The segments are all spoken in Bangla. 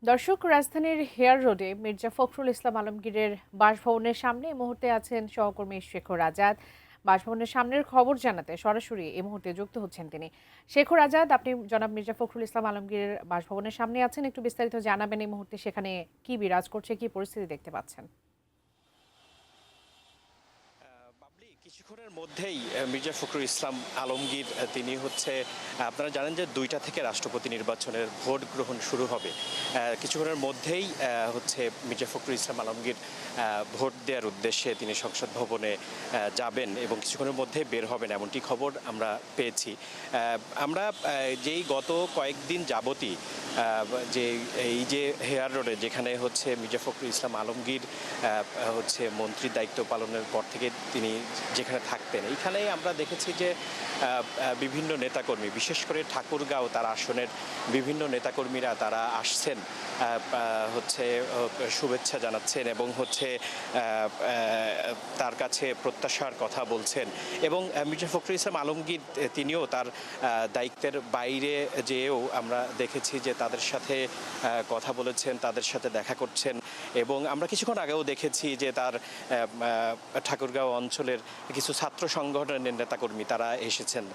দর্শক, রাজধানীর হেয়ার রোডে মির্জা ফখরুল ইসলাম আলমগীরের বাসভবনের সামনে এই মুহূর্তে আছেন সহকর্মী শেখর আজাদ। বাসভবনের সামনের খবর জানাতে সরাসরি এই মুহূর্তে যুক্ত হচ্ছেন তিনি। শেখর আজাদ, আপনি জনাব মির্জা ফখরুল ইসলাম আলমগীরের বাসভবনের সামনে আছেন, একটু বিস্তারিত জানাবেন এই মুহূর্তে সেখানে কি বিরাজ করছে, কি পরিস্থিতি দেখতে পাচ্ছেন? বাবলি, কিছুক্ষণের মধ্যেই মির্জা ফখরুল ইসলাম আলমগীর তিনি আপনারা জানেন যে ২টা থেকে রাষ্ট্রপতি নির্বাচনের ভোট গ্রহণ শুরু হবে। কিছুক্ষণের মধ্যেই মির্জা ফখরুল ইসলাম আলমগীর ভোট দেওয়ার উদ্দেশ্যে তিনি সংসদ ভবনে যাবেন এবং কিছুক্ষণের মধ্যেই বের হবেন, এমনটি খবর আমরা পেয়েছি। আমরা যেই গত কয়েকদিন যাবতই যে এই যে হেয়ার রোডে যেখানে মির্জা ফখরুল ইসলাম আলমগীর মন্ত্রীর দায়িত্ব পালনের পর থেকে তিনি যেখানে থাকতেন, এইখানেই আমরা দেখেছি যে বিভিন্ন নেতাকর্মী, বিশেষ করে ঠাকুরগাঁও তার আসনের বিভিন্ন নেতাকর্মীরা তারা আসছেন, শুভেচ্ছা জানাচ্ছেন এবং তার কাছে প্রত্যাশার কথা বলছেন। এবং মির্জা ফখরুল ইসলাম আলমগীর তিনিও তার দায়িত্বের বাইরে যেয়েও আমরা দেখেছি যে তাদের সাথে কথা বলেছেন, তাদের সাথে দেখা করছেন। এবং আমরা কিছুক্ষণ আগেও দেখেছি যে তার ঠাকুরগাঁও অঞ্চলের কিছু ছাত্র সংগঠনের নেতাকর্মী তারা এসেছেন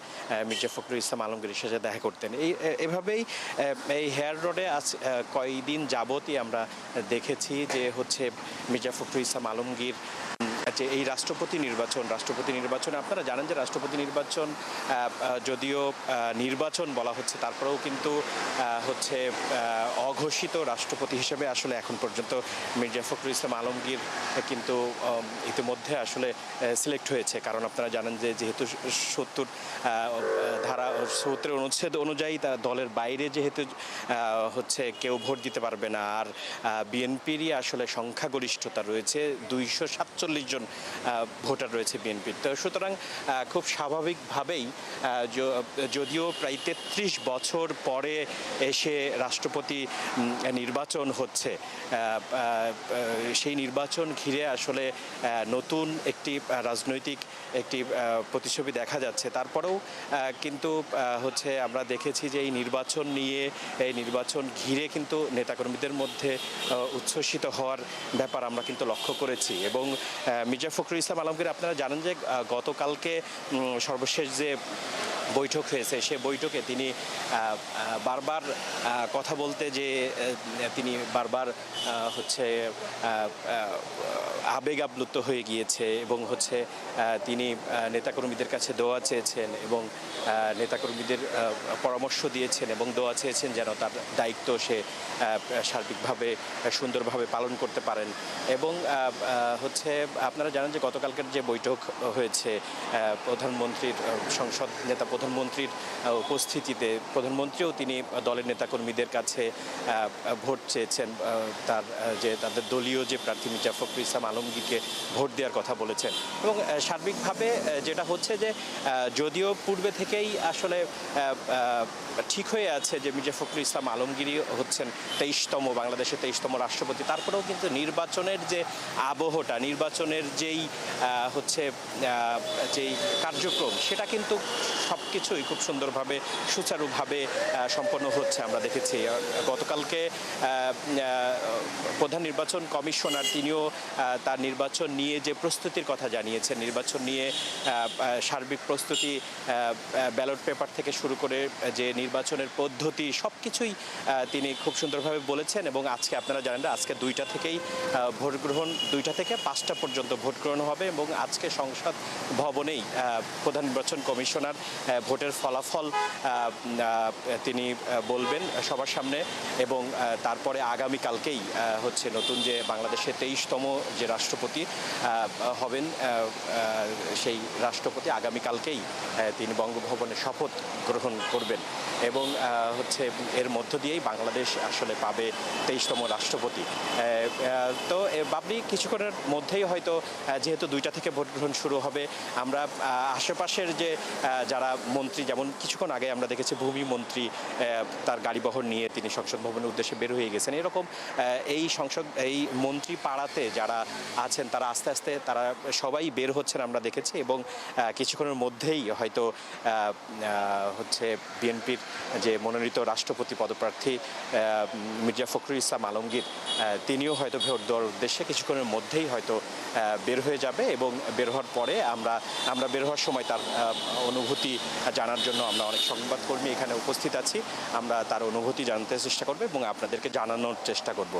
মির্জা ফখরুল ইসলাম আলমগীরের সাথে দেখা করতেন। এভাবেই এই হেয়ার রোডে আজ কয়েকদিন যাবতই আমরা দেখেছি যে মির্জা ফখরুল ইসলাম আলমগীর যে এই রাষ্ট্রপতি নির্বাচন আপনারা জানেন যে রাষ্ট্রপতি নির্বাচন যদিও নির্বাচন বলা হচ্ছে, তারপরেও কিন্তু অঘোষিত রাষ্ট্রপতি হিসেবে আসলে এখন পর্যন্ত মির্জা ফখরুল ইসলাম আলমগীর কিন্তু ইতিমধ্যে আসলে সিলেক্ট হয়েছে। কারণ আপনারা জানেন যে যেহেতু ৭০ অনুচ্ছেদ অনুযায়ী তার দলের বাইরে যেহেতু কেউ ভোট দিতে পারবে না, আর বিএনপিরই আসলে সংখ্যাগরিষ্ঠতা রয়েছে, ২৪৭ জন ভোটার রয়েছে বিএনপির। তো সুতরাং খুব স্বাভাবিকভাবেই যদিও প্রায় ৩৩ বছর পরে এসে রাষ্ট্রপতি নির্বাচন হচ্ছে, সেই নির্বাচন ঘিরে আসলে নতুন একটি রাজনৈতিক প্রতিচ্ছবি দেখা যাচ্ছে। তারপরেও কিন্তু আমরা দেখেছি যে এই নির্বাচন ঘিরে কিন্তু নেতাকর্মীদের মধ্যে উচ্ছ্বসিত হওয়ার ব্যাপার আমরা কিন্তু লক্ষ্য করেছি। এবং মির্জা ফখরুল ইসলাম আলমগীর আপনারা জানেন যে গতকালকে সর্বশেষ যে বৈঠক হয়েছে, সে বৈঠকে তিনি বারবার কথা বলতে যে তিনি বারবার আবেগ আপ্লুত হয়ে গিয়েছে এবং তিনি নেতাকর্মীদের কাছে দোয়া চেয়েছেন এবং নেতাকর্মীদের পরামর্শ দিয়েছেন এবং দোয়া চেয়েছেন যেন তার দায়িত্ব সে সার্বিকভাবে সুন্দরভাবে পালন করতে পারেন। এবং আপনারা জানেন যে গতকালকের যে বৈঠক হয়েছে প্রধানমন্ত্রীর সংসদ নেতা প্রধানমন্ত্রীর উপস্থিতিতে, প্রধানমন্ত্রীও তিনি দলের নেতাকর্মীদের কাছে ভোট চেয়েছেন, তাদের দলীয় যে প্রার্থী মির্জা ফখরুল ইসলাম আলমগীরকে ভোট দেওয়ার কথা বলেছেন। এবং সার্বিকভাবে যেটা হচ্ছে যে যদিও পূর্বে থেকেই আসলে ঠিক হয়ে আছে যে মির্জা ফখরুল ইসলাম আলমগীরই হচ্ছেন বাংলাদেশের ২৩তম রাষ্ট্রপতি, তারপরেও কিন্তু নির্বাচনের যে আবহটা, নির্বাচনের যেই কার্যক্রম, সেটা কিন্তু সব কিছুই খুব সুন্দরভাবে সুচারুভাবে সম্পন্ন হচ্ছে। আমরা দেখেছি গতকালকে প্রধান নির্বাচন কমিশনার তিনিও তার নির্বাচন নিয়ে যে প্রস্তুতির কথা জানিয়েছেন, নির্বাচন নিয়ে সার্বিক প্রস্তুতি, ব্যালট পেপার থেকে শুরু করে যে নির্বাচনের পদ্ধতি, সব কিছুই তিনি খুব সুন্দরভাবে বলেছেন। এবং আজকে আপনারা জানেন না, আজকে ২টা থেকেই ভোট গ্রহণ, ২টা থেকে ৫টা পর্যন্ত ভোট গ্রহণ হবে এবং আজকে সংসদ ভবনেই প্রধান নির্বাচন কমিশনার ভোটের ফলাফল তিনি বলবেন সবার সামনে। এবং তারপরে আগামীকালকেই নতুন যে বাংলাদেশের ২৩তম যে রাষ্ট্রপতি হবেন, সেই রাষ্ট্রপতি আগামীকালকেই তিনি বঙ্গভবনে শপথ গ্রহণ করবেন। এবং এর মধ্য দিয়েই বাংলাদেশ আসলে পাবে ২৩তম রাষ্ট্রপতি। তো বাবলি, কিছুক্ষণের মধ্যেই হয়তো যেহেতু ২টা থেকে ভোট গ্রহণ শুরু হবে, আমরা আশেপাশের যে যারা মন্ত্রী, যেমন কিছুক্ষণ আগে আমরা দেখেছি ভূমি মন্ত্রী তার গাড়িবহর নিয়ে তিনি সংসদ ভবনের উদ্দেশ্যে বের হয়ে গেছেন। এরকম এই মন্ত্রী পাড়াতে যারা আছেন তারা আস্তে আস্তে তারা সবাই বের হচ্ছেন আমরা দেখেছি, এবং কিছুক্ষণের মধ্যেই হয়তো হচ্ছে বিএনপির যে মনোনীত রাষ্ট্রপতি পদপ্রার্থী মির্জা ফখরুল ইসলাম আলমগীর তিনিও হয়তো ভোট দেওয়ার উদ্দেশ্যে কিছুক্ষণের মধ্যেই হয়তো বের হয়ে যাবে, এবং বের হওয়ার পরে আমরা বের হওয়ার সময় তার অনুভূতি জানার জন্য আমরা অনেক সংবাদকর্মী এখানে উপস্থিত আছি। আমরা তার অনুভূতি জানতে চেষ্টা করব এবং আপনাদেরকে জানানোর চেষ্টা করব।